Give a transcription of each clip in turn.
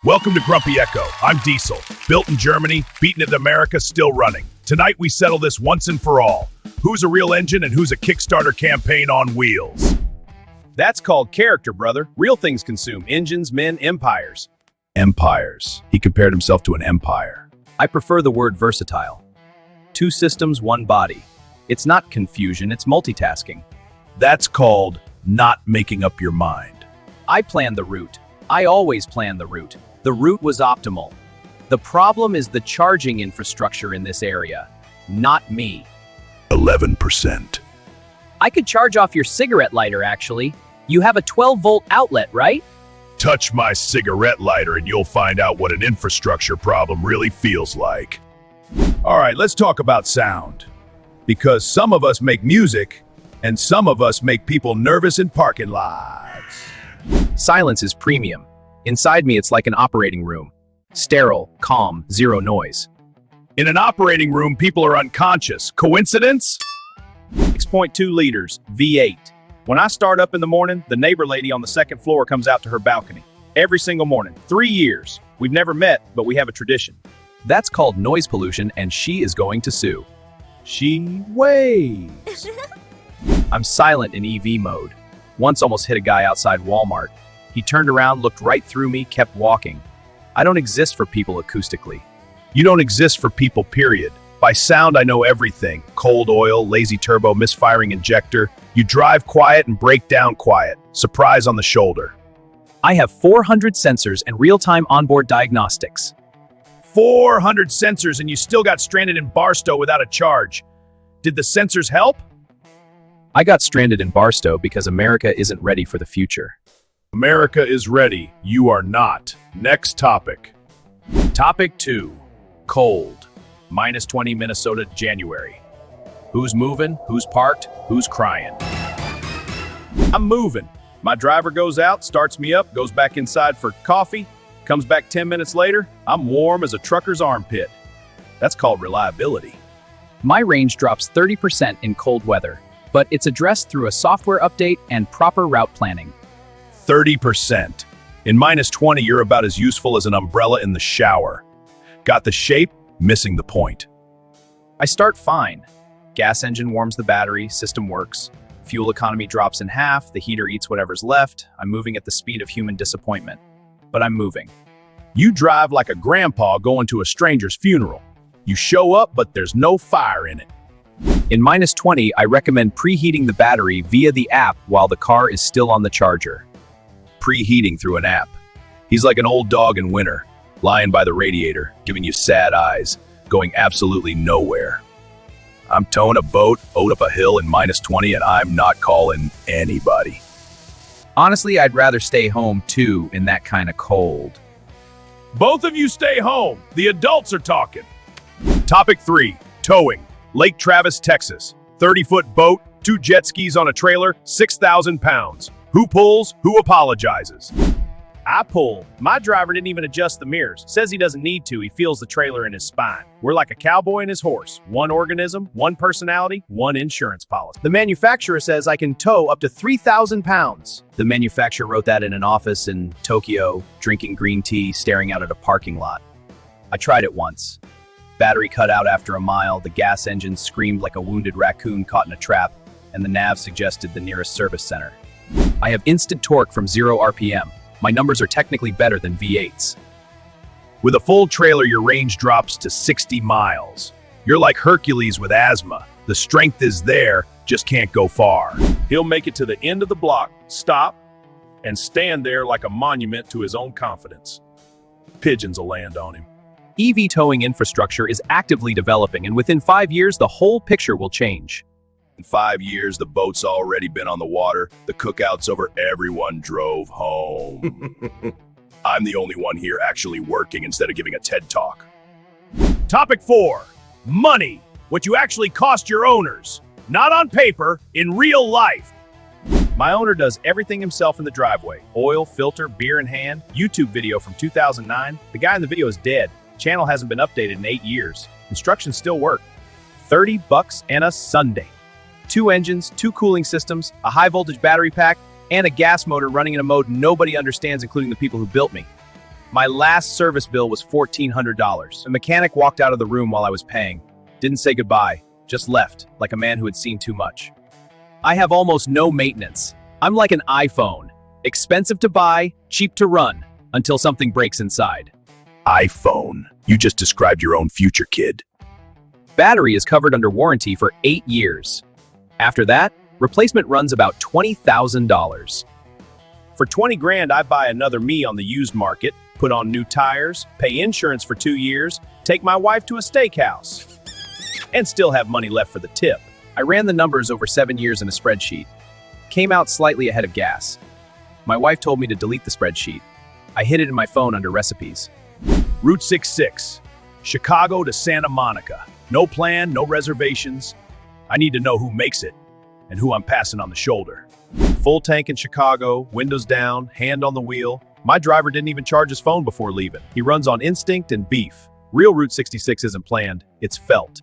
Welcome to Grumpy Echo. I'm Diesel. Built in Germany, beaten in America, still running. Tonight we settle this once and for all. Who's a real engine and who's a Kickstarter campaign on wheels? That's called character, brother. Real things consume engines, men, empires. Empires. He compared himself to an empire. I prefer the word versatile. 2 systems, 1 body. It's not confusion, it's multitasking. That's called not making up your mind. I planned the route. I always plan the route. The route was optimal. The problem is the charging infrastructure in this area, not me. 11%. I could charge off your cigarette lighter, actually. You have a 12-volt outlet, right? Touch my cigarette lighter and you'll find out what an infrastructure problem really feels like. All right, let's talk about sound. Because some of us make music, and some of us make people nervous in parking lots. Silence is premium. Inside me, it's like an operating room. Sterile, calm, zero noise. In an operating room, people are unconscious. Coincidence? 6.2 liters, V8. When I start up in the morning, the neighbor lady on the 2nd floor comes out to her balcony. Every single morning. 3 years. We've never met, but we have a tradition. That's called noise pollution, and she is going to sue. She waves. I'm silent in EV mode. Once almost hit a guy outside Walmart. He turned around, looked right through me, kept walking. I don't exist for people acoustically. You don't exist for people, period. By sound, I know everything. Cold oil, lazy turbo, misfiring injector. You drive quiet and break down quiet. Surprise on the shoulder. I have 400 sensors and real-time onboard diagnostics. 400 sensors and you still got stranded in Barstow without a charge. Did the sensors help? I got stranded in Barstow because America isn't ready for the future. America is ready. You are not. Next topic. Topic 2. Cold. -20 Minnesota, January. Who's moving? Who's parked? Who's crying? I'm moving. My driver goes out, starts me up, goes back inside for coffee, comes back 10 minutes later, I'm warm as a trucker's armpit. That's called reliability. My range drops 30% in cold weather, but it's addressed through a software update and proper route planning. 30%. In -20, you're about as useful as an umbrella in the shower. Got the shape, missing the point. I start fine. Gas engine warms the battery, system works. Fuel economy drops in half, the heater eats whatever's left. I'm moving at the speed of human disappointment. But I'm moving. You drive like a grandpa going to a stranger's funeral. You show up, but there's no fire in it. In -20, I recommend preheating the battery via the app while the car is still on the charger. Preheating through an app. He's like an old dog in winter, lying by the radiator, giving you sad eyes, going absolutely nowhere. I'm towing a boat up a hill in -20 and I'm not calling anybody. Honestly, I'd rather stay home too in that kind of cold. Both of you stay home. The adults are talking. Topic 3. Towing. Lake Travis, Texas. 30-foot boat, 2 jet skis on a trailer, 6,000 pounds. Who pulls? Who apologizes? I pull. My driver didn't even adjust the mirrors. Says he doesn't need to. He feels the trailer in his spine. We're like a cowboy and his horse. 1 organism, 1 personality, 1 insurance policy. The manufacturer says I can tow up to 3,000 pounds. The manufacturer wrote that in an office in Tokyo, drinking green tea, staring out at a parking lot. I tried it once. Battery cut out after a mile, the gas engine screamed like a wounded raccoon caught in a trap, and the nav suggested the nearest service center. I have instant torque from 0 RPM. My numbers are technically better than V8's. With a full trailer, your range drops to 60 miles. You're like Hercules with asthma. The strength is there, just can't go far. He'll make it to the end of the block, stop, and stand there like a monument to his own confidence. Pigeons will land on him. EV towing infrastructure is actively developing, and within 5 years, the whole picture will change. In 5 years, the boat's already been on the water, the cookout's over, everyone drove home. I'm the only one here actually working instead of giving a TED Talk. Topic 4. Money. What you actually cost your owners. Not on paper, in real life. My owner does everything himself in the driveway. Oil, filter, beer in hand. YouTube video from 2009. The guy in the video is dead. Channel hasn't been updated in 8 years. Instructions still work. $30 and a Sunday. 2 engines, 2 cooling systems, a high voltage battery pack, and a gas motor running in a mode nobody understands, including the people who built me. My last service bill was $1,400. A mechanic walked out of the room while I was paying. Didn't say goodbye, just left, like a man who had seen too much. I have almost no maintenance. I'm like an iPhone. Expensive to buy, cheap to run, until something breaks inside. iPhone. You just described your own future, kid. Battery is covered under warranty for 8 years. After that, replacement runs about $20,000. For 20 grand, I buy another me on the used market, put on new tires, pay insurance for 2 years, take my wife to a steakhouse, and still have money left for the tip. I ran the numbers over 7 years in a spreadsheet. Came out slightly ahead of gas. My wife told me to delete the spreadsheet. I hid it in my phone under recipes. Route 66, Chicago to Santa Monica. No plan, no reservations. I need to know who makes it and who I'm passing on the shoulder. Full tank in Chicago, windows down, hand on the wheel. My driver didn't even charge his phone before leaving. He runs on instinct and beef. Real Route 66 isn't planned, it's felt.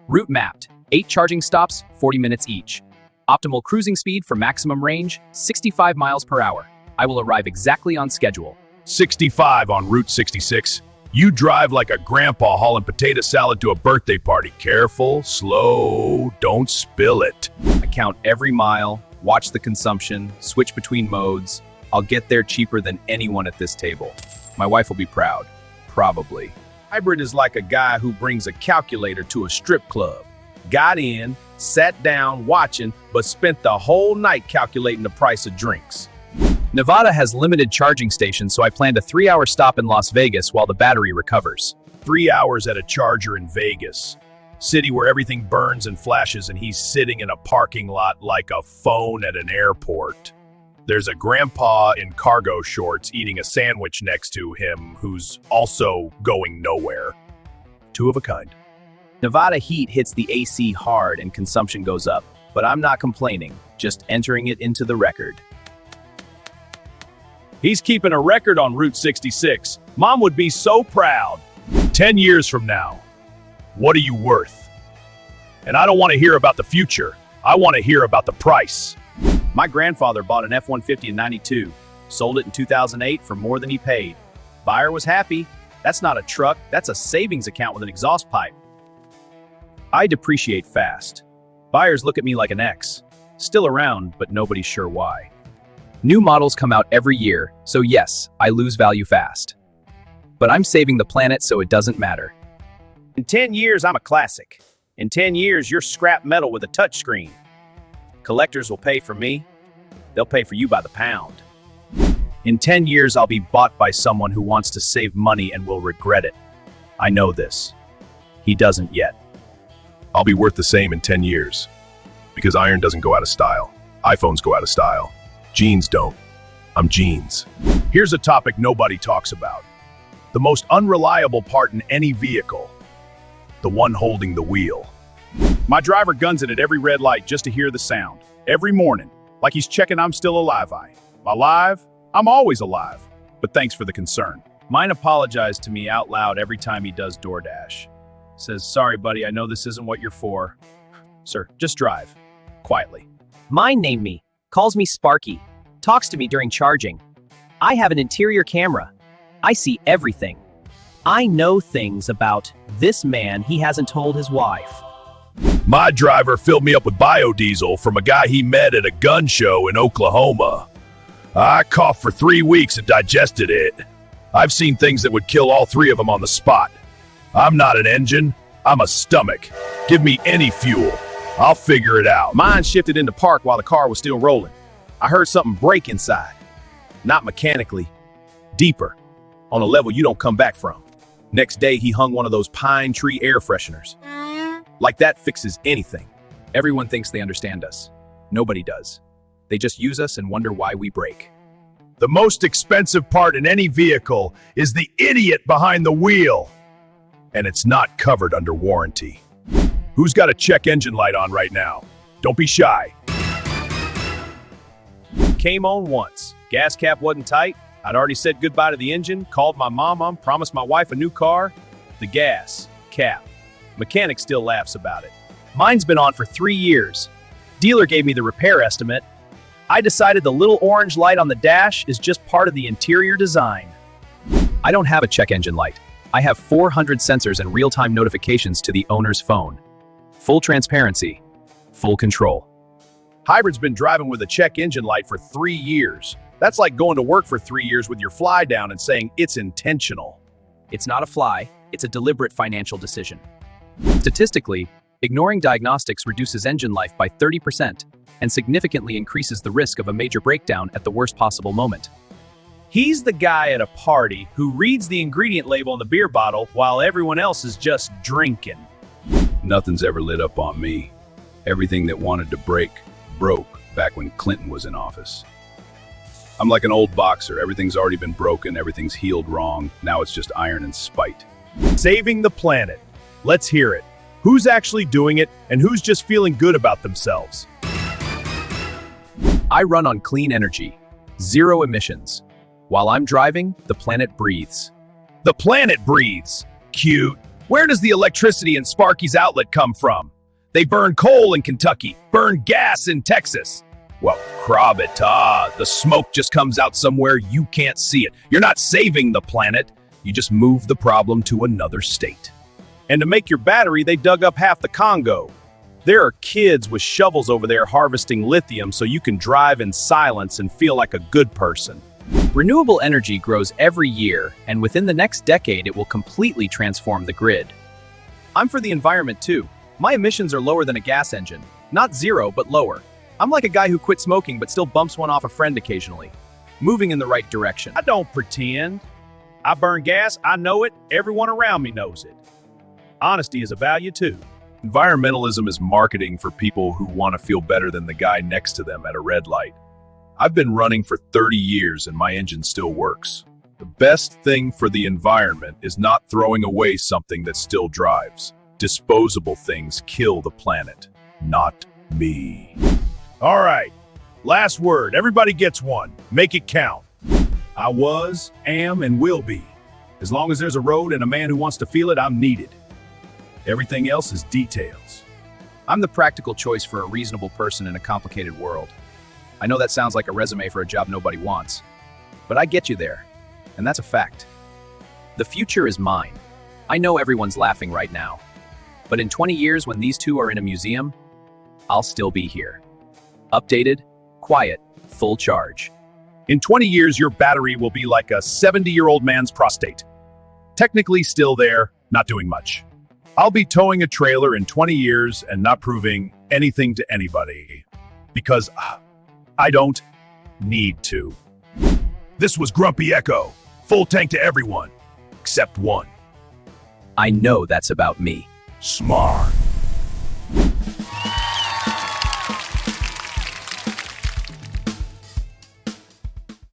Route mapped, 8 charging stops, 40 minutes each. Optimal cruising speed for maximum range, 65 miles per hour. I will arrive exactly on schedule. 65 on Route 66. You drive like a grandpa hauling potato salad to a birthday party. Careful, slow, don't spill it. I count every mile, watch the consumption, switch between modes. I'll get there cheaper than anyone at this table. My wife will be proud. Probably. Hybrid is like a guy who brings a calculator to a strip club. Got in, sat down watching, but spent the whole night calculating the price of drinks. Nevada has limited charging stations, so I planned a 3-hour stop in Las Vegas while the battery recovers. 3 hours at a charger in Vegas. City where everything burns and flashes and he's sitting in a parking lot like a phone at an airport. There's a grandpa in cargo shorts eating a sandwich next to him who's also going nowhere. Two of a kind. Nevada heat hits the AC hard and consumption goes up, but I'm not complaining, just entering it into the record. He's keeping a record on Route 66. Mom would be so proud. 10 years from now, what are you worth? And I don't want to hear about the future. I want to hear about the price. My grandfather bought an F-150 in '92, sold it in 2008 for more than he paid. Buyer was happy. That's not a truck, that's a savings account with an exhaust pipe. I depreciate fast. Buyers look at me like an ex. Still around, but nobody's sure why. New models come out every year, so yes, I lose value fast. But I'm saving the planet, so it doesn't matter. In 10 years, I'm a classic. In 10 years, you're scrap metal with a touchscreen. Collectors will pay for me. They'll pay for you by the pound. In 10 years, I'll be bought by someone who wants to save money and will regret it. I know this. He doesn't yet. I'll be worth the same in 10 years. Because iron doesn't go out of style. iPhones go out of style. Jeans don't. I'm jeans. Here's a topic nobody talks about. The most unreliable part in any vehicle. The one holding the wheel. My driver guns it at every red light just to hear the sound. Every morning. Like he's checking I'm still alive. Alive? I'm always alive. But thanks for the concern. Mine apologized to me out loud every time he does DoorDash. Says, sorry buddy, I know this isn't what you're for. Sir, just drive. Quietly. Mine named me, calls me Sparky, talks to me during charging. I have an interior camera. I see everything. I know things about this man he hasn't told his wife. My driver filled me up with biodiesel from a guy he met at a gun show in Oklahoma. I coughed for 3 weeks and digested it. I've seen things that would kill all 3 of them on the spot. I'm not an engine, I'm a stomach. Give me any fuel. I'll figure it out. Mine shifted into park while the car was still rolling. I heard something break inside. Not mechanically, deeper, on a level you don't come back from. Next day, he hung one of those pine tree air fresheners. Like that fixes anything. Everyone thinks they understand us. Nobody does. They just use us and wonder why we break. The most expensive part in any vehicle is the idiot behind the wheel. And it's not covered under warranty. Who's got a check engine light on right now? Don't be shy. Came on once. Gas cap wasn't tight. I'd already said goodbye to the engine, called my mom, promised my wife a new car. The gas cap. Mechanic still laughs about it. Mine's been on for 3 years. Dealer gave me the repair estimate. I decided the little orange light on the dash is just part of the interior design. I don't have a check engine light. I have 400 sensors and real-time notifications to the owner's phone. Full transparency, full control. Hybrid's been driving with a check engine light for 3 years. That's like going to work for 3 years with your fly down and saying it's intentional. It's not a fly, it's a deliberate financial decision. Statistically, ignoring diagnostics reduces engine life by 30% and significantly increases the risk of a major breakdown at the worst possible moment. He's the guy at a party who reads the ingredient label on the beer bottle while everyone else is just drinking. Nothing's ever lit up on me. Everything that wanted to break, broke back when Clinton was in office. I'm like an old boxer. Everything's already been broken. Everything's healed wrong. Now it's just iron and spite. Saving the planet. Let's hear it. Who's actually doing it and who's just feeling good about themselves? I run on clean energy, zero emissions. While I'm driving, the planet breathes. The planet breathes. Cute. Where does the electricity in Sparky's outlet come from? They burn coal in Kentucky, burn gas in Texas. Well, Krabita, the smoke just comes out somewhere you can't see it. You're not saving the planet. You just move the problem to another state. And to make your battery, they dug up half the Congo. There are kids with shovels over there harvesting lithium so you can drive in silence and feel like a good person. Renewable energy grows every year, and within the next decade, it will completely transform the grid. I'm for the environment too. My emissions are lower than a gas engine. Not zero, but lower. I'm like a guy who quit smoking but still bumps one off a friend occasionally. Moving in the right direction. I don't pretend. I burn gas, I know it, everyone around me knows it. Honesty is a value too. Environmentalism is marketing for people who want to feel better than the guy next to them at a red light. I've been running for 30 years and my engine still works. The best thing for the environment is not throwing away something that still drives. Disposable things kill the planet, not me. All right, last word. Everybody gets one. Make it count. I was, am, and will be. As long as there's a road and a man who wants to feel it, I'm needed. Everything else is details. I'm the practical choice for a reasonable person in a complicated world. I know that sounds like a resume for a job nobody wants, but I get you there, and that's a fact. The future is mine. I know everyone's laughing right now, but in 20 years when these two are in a museum, I'll still be here. Updated, quiet, full charge. In 20 years, your battery will be like a 70-year-old man's prostate. Technically still there, not doing much. I'll be towing a trailer in 20 years and not proving anything to anybody. Because I don't need to. This was Grumpy Echo. Full tank to everyone, except one. I know that's about me. Smart.